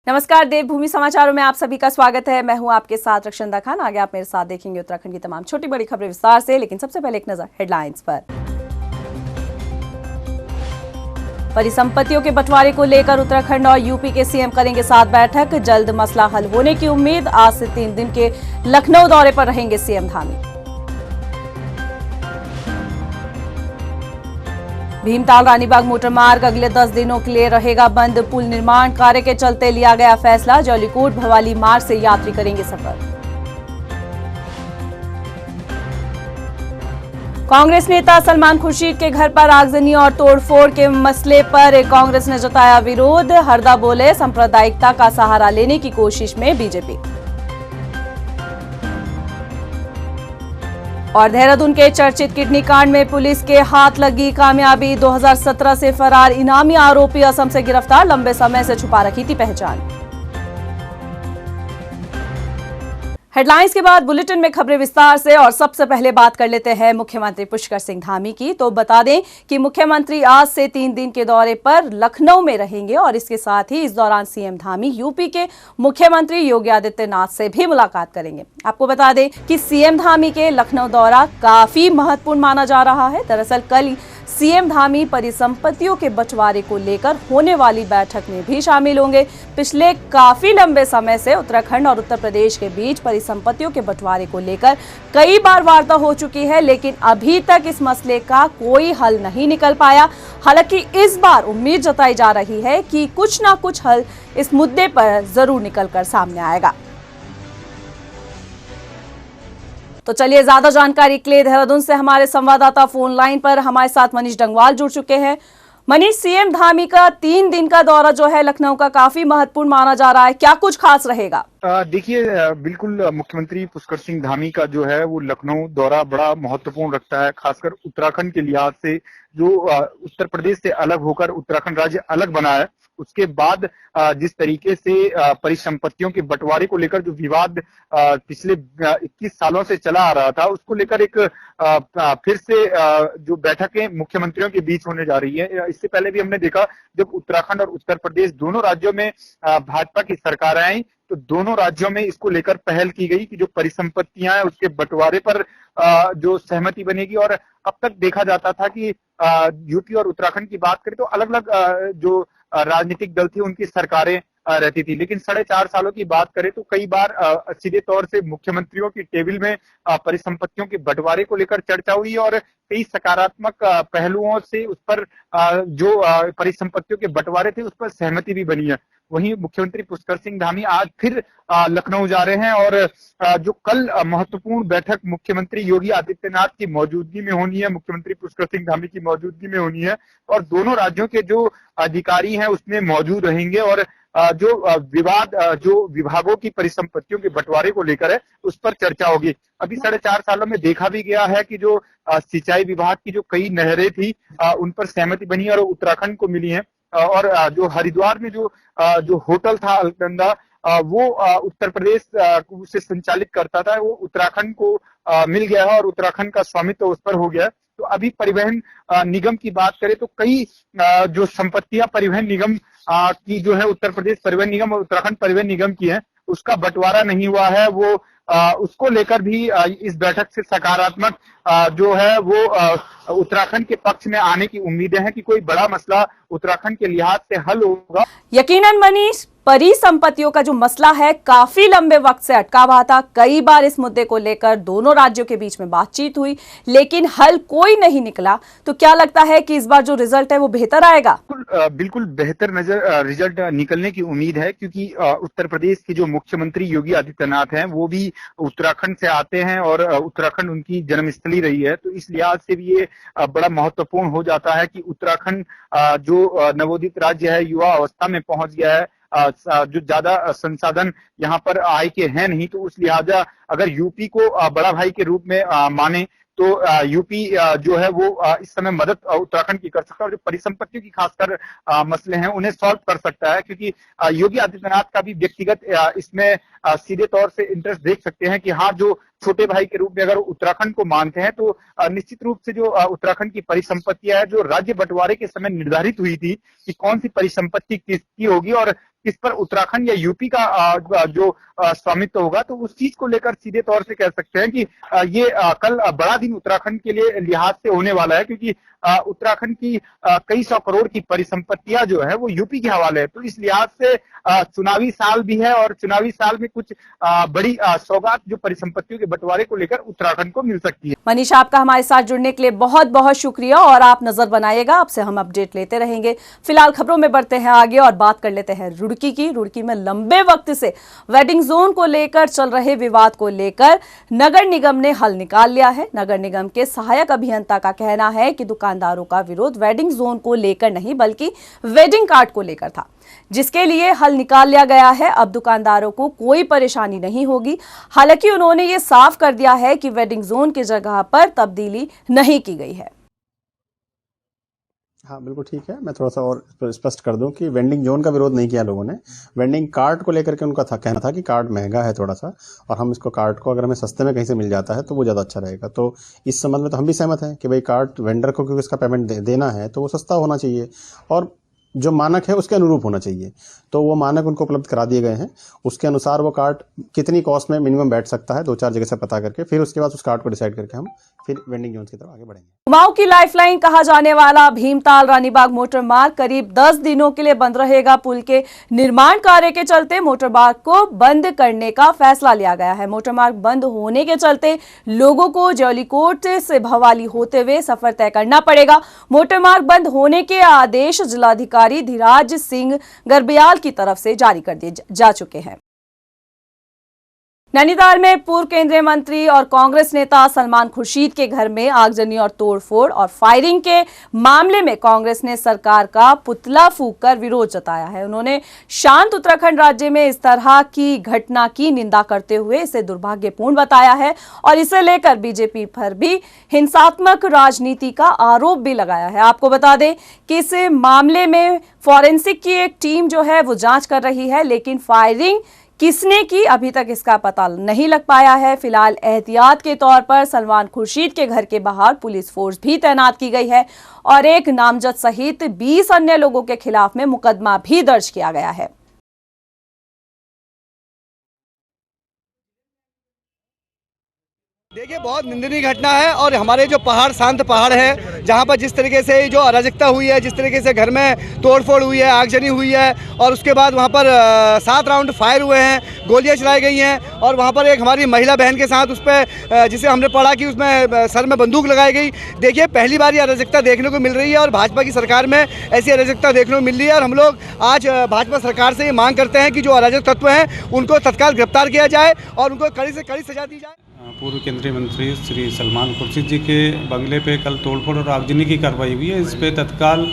नमस्कार, देवभूमि समाचारों में आप सभी का स्वागत है। मैं हूं आपके साथ रक्षंदा खान। आगे आप मेरे साथ देखेंगे उत्तराखंड की तमाम छोटी बड़ी खबरें विस्तार से, लेकिन सबसे पहले एक नजर हेडलाइंस पर। परिसंपत्तियों के बंटवारे को लेकर उत्तराखंड और यूपी के सीएम करेंगे साथ बैठक। जल्द मसला हल होने की उम्मीद। आज से 3 दिन के लखनऊ दौरे पर रहेंगे सीएम धामी। भीमताल रानीबाग मोटर मार्ग अगले 10 दिनों के लिए रहेगा बंद। पुल निर्माण कार्य के चलते लिया गया फैसला। जौलीकोट भवाली मार्ग से यात्री करेंगे सफर। कांग्रेस नेता सलमान खुर्शीद के घर पर आगजनी और तोड़फोड़ के मसले पर कांग्रेस ने जताया विरोध। हरदा बोले, सांप्रदायिकता का सहारा लेने की कोशिश में बीजेपी। और देहरादून के चर्चित किडनी कांड में पुलिस के हाथ लगी कामयाबी। 2017 से फरार इनामी आरोपी असम से गिरफ्तार। लंबे समय से छुपा रखी थी पहचान। हेडलाइंस के बाद बुलेटिन में खबरें विस्तार से। और सबसे पहले बात कर लेते हैं मुख्यमंत्री पुष्कर सिंह धामी की। तो बता दें कि मुख्यमंत्री आज से 3 दिन के दौरे पर लखनऊ में रहेंगे और इसके साथ ही इस दौरान सीएम धामी यूपी के मुख्यमंत्री योगी आदित्यनाथ से भी मुलाकात करेंगे। आपको बता दें कि सीएम धामी के लखनऊ दौरा काफी महत्वपूर्ण माना जा रहा है। दरअसल कल सीएम धामी परिसंपत्तियों के बंटवारे को लेकर होने वाली बैठक में भी शामिल होंगे। पिछले काफी लंबे समय से उत्तराखंड और उत्तर प्रदेश के बीच परिसंपत्तियों के बंटवारे को लेकर कई बार वार्ता हो चुकी है, लेकिन अभी तक इस मसले का कोई हल नहीं निकल पाया। हालांकि इस बार उम्मीद जताई जा रही है कि कुछ ना कुछ हल इस मुद्दे पर जरूर निकलकर सामने आएगा। तो चलिए, ज्यादा जानकारी के लिए देहरादून से हमारे संवाददाता फोन लाइन पर हमारे साथ मनीष डंगवाल जुड़ चुके हैं। मनीष, सीएम धामी का 3 दिन का दौरा जो है लखनऊ का काफी महत्वपूर्ण माना जा रहा है, क्या कुछ खास रहेगा? देखिए, बिल्कुल मुख्यमंत्री पुष्कर सिंह धामी का जो है वो लखनऊ दौरा बड़ा महत्वपूर्ण रखता है, खासकर उत्तराखंड के लिहाज से। जो उत्तर प्रदेश से अलग होकर उत्तराखंड राज्य अलग बना है, उसके बाद जिस तरीके से परिसंपत्तियों के बंटवारे को लेकर जो विवाद पिछले 21 सालों से चला आ रहा था, उसको लेकर एक फिर से जो बैठकें मुख्यमंत्रियों के बीच होने जा रही है। इससे पहले भी हमने देखा, जब उत्तराखंड और उत्तर प्रदेश दोनों राज्यों में भाजपा की सरकारें आई, तो दोनों राज्यों में इसको लेकर पहल की गई कि जो परिसंपत्तियां हैं उसके बंटवारे पर जो सहमति बनेगी। और अब तक देखा जाता था कि यूपी और उत्तराखंड की बात करें तो अलग अलग जो राजनीतिक दल थे उनकी सरकारें रहती थी, लेकिन 4.5 सालों की बात करें तो कई बार सीधे तौर से मुख्यमंत्रियों की टेबल में परिसंपत्तियों के बंटवारे को लेकर चर्चा हुई और कई सकारात्मक पहलुओं से उस पर जो परिसंपत्तियों के बंटवारे थे उस पर सहमति भी बनी है। वहीं मुख्यमंत्री पुष्कर सिंह धामी आज फिर लखनऊ जा रहे हैं और जो कल महत्वपूर्ण बैठक मुख्यमंत्री योगी आदित्यनाथ की मौजूदगी में होनी है, मुख्यमंत्री पुष्कर सिंह धामी की मौजूदगी में होनी है और दोनों राज्यों के जो अधिकारी हैं उसमें मौजूद रहेंगे और जो विवाद जो विभागों की परिसंपत्तियों के बंटवारे को लेकर है उस पर चर्चा होगी। अभी 4.5 सालों में देखा भी गया है कि जो सिंचाई विभाग की जो कई नहरें थी उन पर सहमति बनी और उत्तराखंड को मिली है। और जो हरिद्वार में जो होटल था अलकनंदा, वो उत्तर प्रदेश से संचालित करता था, वो उत्तराखंड को मिल गया है और उत्तराखंड का स्वामित्व उस पर हो गया है। तो अभी परिवहन निगम की बात करें तो कई जो संपत्तियां परिवहन निगम की जो है उत्तर प्रदेश परिवहन निगम और उत्तराखंड परिवहन निगम की है, उसका बंटवारा नहीं हुआ है। वो उसको लेकर भी इस बैठक से सकारात्मक जो है वो उत्तराखंड के पक्ष में आने की उम्मीदें हैं कि कोई बड़ा मसला उत्तराखंड के लिहाज से हल होगा। यकीनन मनीष, परिसंपत्तियों का जो मसला है काफी लंबे वक्त से अटका हुआ था। कई बार इस मुद्दे को लेकर दोनों राज्यों के बीच में बातचीत हुई, लेकिन हल कोई नहीं निकला। तो क्या लगता है कि इस बार जो रिजल्ट है वो बेहतर आएगा? बिल्कुल बेहतर रिजल्ट निकलने की उम्मीद है, क्योंकि उत्तर प्रदेश के जो मुख्यमंत्री योगी आदित्यनाथ हैं वो भी उत्तराखंड से आते हैं और उत्तराखंड उनकी जन्मस्थली रही है। तो इस लिहाज से भी ये बड़ा महत्वपूर्ण हो जाता है कि उत्तराखंड जो नवोदित राज्य है, युवा अवस्था में पहुंच गया है, जो ज्यादा संसाधन यहाँ पर आय के हैं नहीं, तो उस लिहाजा अगर यूपी को बड़ा भाई के रूप में माने तो यूपी जो है वो इस समय मदद उत्तराखंड की कर सकता है और जो परिसंपत्तियों की खासकर मसले हैं उन्हें सॉल्व कर सकता है। क्योंकि योगी आदित्यनाथ का भी व्यक्तिगत इसमें सीधे तौर से इंटरेस्ट देख सकते हैं कि हाँ, जो छोटे भाई के रूप में अगर उत्तराखंड को मानते हैं तो निश्चित रूप से जो उत्तराखंड की परिसंपत्तियां है, जो राज्य बंटवारे के समय निर्धारित हुई थी कि कौन सी परिसंपत्ति किसकी होगी और किस पर उत्तराखंड या यूपी का जो स्वामित्व होगा, तो उस चीज को लेकर सीधे तौर से कह सकते हैं कि ये कल बड़ा दिन उत्तराखंड के लिए लिहाज से होने वाला है, क्योंकि उत्तराखंड की कई सौ करोड़ की परिसंपत्तियां जो है वो यूपी के हवाले है। तो इस लिहाज से चुनावी साल भी है और चुनावी साल में कुछ बड़ी सौगात जो परिसंपत्तियों के बंटवारे को लेकर उत्तराखंड को मिल सकती है। मनीष, आपका हमारे साथ जुड़ने के लिए बहुत बहुत शुक्रिया और आप नजर बनाइएगा, आपसे हम अपडेट लेते रहेंगे। फिलहाल खबरों में बढ़ते हैं आगे और बात कर लेते हैं रुड़की की। रुड़की में लंबे वक्त से वेडिंग जोन को लेकर चल रहे विवाद को लेकर नगर निगम ने हल निकाल लिया है। नगर निगम के सहायक अभियंता का कहना है कि दुकानदारों का विरोध वेडिंग जोन को लेकर नहीं बल्कि वेडिंग कार्ड को लेकर था, जिसके लिए हल निकाल लिया गया है। अब दुकानदारों को कोई परेशानी नहीं होगी। हालांकि उन्होंने ये साफ कर दिया है कि वेडिंग जोन की जगह पर तब्दीली नहीं की गई है। हाँ, बिल्कुल ठीक है। मैं थोड़ा सा और स्पष्ट कर दूं कि वेंडिंग जोन का विरोध नहीं किया लोगों ने। वेंडिंग कार्ड को लेकर के उनका कहना था कि कार्ड महंगा है थोड़ा सा, और हम इसको कार्ड को अगर हमें सस्ते में कहीं से मिल जाता है तो वो ज़्यादा अच्छा रहेगा। तो इस संबंध में तो हम भी सहमत हैं कि भाई कार्ड वेंडर को क्योंकि उसका पेमेंट देना है तो वो सस्ता होना चाहिए और जो मानक है उसके अनुरूप होना चाहिए। तो वो मानक उनको उपलब्ध करा दिए गए हैं। उसके अनुसार वो कार्ड कितनी कॉस्ट में मिनिमम बैठ सकता है, 2-4 जगह से पता करके फिर उसके बाद उस कार्ड को डिसाइड करके हम फिर वेंडिंग जोन की तरफ आगे बढ़ेंगे। कुमाऊं की लाइफलाइन कहा जाने वाला भीमताल रानीबाग मोटर मार्ग करीब 10 दिनों के लिए बंद रहेगा। पुल के निर्माण कार्य के चलते मोटर मार्ग को बंद करने का फैसला लिया गया है। मोटर मार्ग बंद होने के चलते लोगों को जौलीकोट से भवाली होते हुए सफर तय करना पड़ेगा। मोटर मार्ग बंद होने के आदेश जिलाधिकारी धीराज सिंह गर्ब्याल की तरफ से जारी कर दिए जा चुके हैं। नैनीताल में पूर्व केंद्रीय मंत्री और कांग्रेस नेता सलमान खुर्शीद के घर में आगजनी और तोड़फोड़ और फायरिंग के मामले में कांग्रेस ने सरकार का पुतला फूंककर विरोध जताया है। उन्होंने शांत उत्तराखंड राज्य में इस तरह की घटना की निंदा करते हुए इसे दुर्भाग्यपूर्ण बताया है और इसे लेकर बीजेपी पर भी हिंसात्मक राजनीति का आरोप भी लगाया है। आपको बता दें कि इस मामले में फॉरेंसिक की एक टीम जो है वो जांच कर रही है, लेकिन फायरिंग किसने की अभी तक इसका पता नहीं लग पाया है। फिलहाल एहतियात के तौर पर सलमान खुर्शीद के घर के बाहर पुलिस फोर्स भी तैनात की गई है और एक नामजद सहित 20 अन्य लोगों के खिलाफ में मुकदमा भी दर्ज किया गया है। देखिए, बहुत निंदनीय घटना है और हमारे जो पहाड़ शांत पहाड़ है, जहां पर जिस तरीके से जो अराजकता हुई है, जिस तरीके से घर में तोड़फोड़ हुई है, आगजनी हुई है और उसके बाद वहां पर 7 राउंड फायर हुए हैं, गोलियां चलाई गई हैं और वहां पर एक हमारी महिला बहन के साथ उस पर जिसे हमने पढ़ा कि उसमें सर में बंदूक लगाई गई। देखिए, पहली बार ये अराजकता देखने को मिल रही है और भाजपा की सरकार में ऐसी अराजकता देखने को मिल रही है और हम लोग आज भाजपा सरकार से ये मांग करते हैं कि जो अराजक तत्व हैं उनको तत्काल गिरफ्तार किया जाए और उनको कड़ी से कड़ी सजा दी जाए। पूर्व केंद्रीय मंत्री श्री सलमान खुर्शीद जी के बंगले पे कल तोड़फोड़ और आगजनी की कार्रवाई हुई है। इस पे तत्काल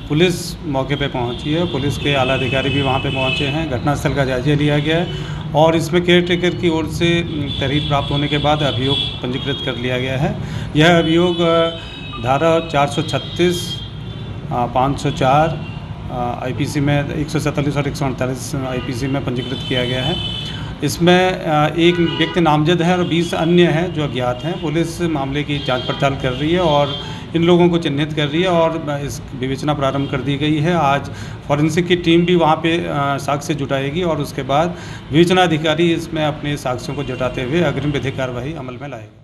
पुलिस मौके पे पहुंची है। पुलिस के आला अधिकारी भी वहां पे पहुंचे हैं। घटनास्थल का जायजा लिया गया है और इसमें केयर टेकर की ओर से तहरीर प्राप्त होने के बाद अभियोग पंजीकृत कर लिया गया है। यह अभियोग धारा 436, 504 IPC में 147 और 148 IPC में पंजीकृत किया गया है। इसमें एक व्यक्ति नामजद है और 20 अन्य हैं जो अज्ञात हैं। पुलिस मामले की जांच पड़ताल कर रही है और इन लोगों को चिन्हित कर रही है और इस विवेचना प्रारंभ कर दी गई है। आज फॉरेंसिक की टीम भी वहां पे साक्ष्य जुटाएगी और उसके बाद विवेचना अधिकारी इसमें अपने साक्ष्यों को जुटाते हुए अग्रिम विधिक कार्रवाई अमल में लाएगा।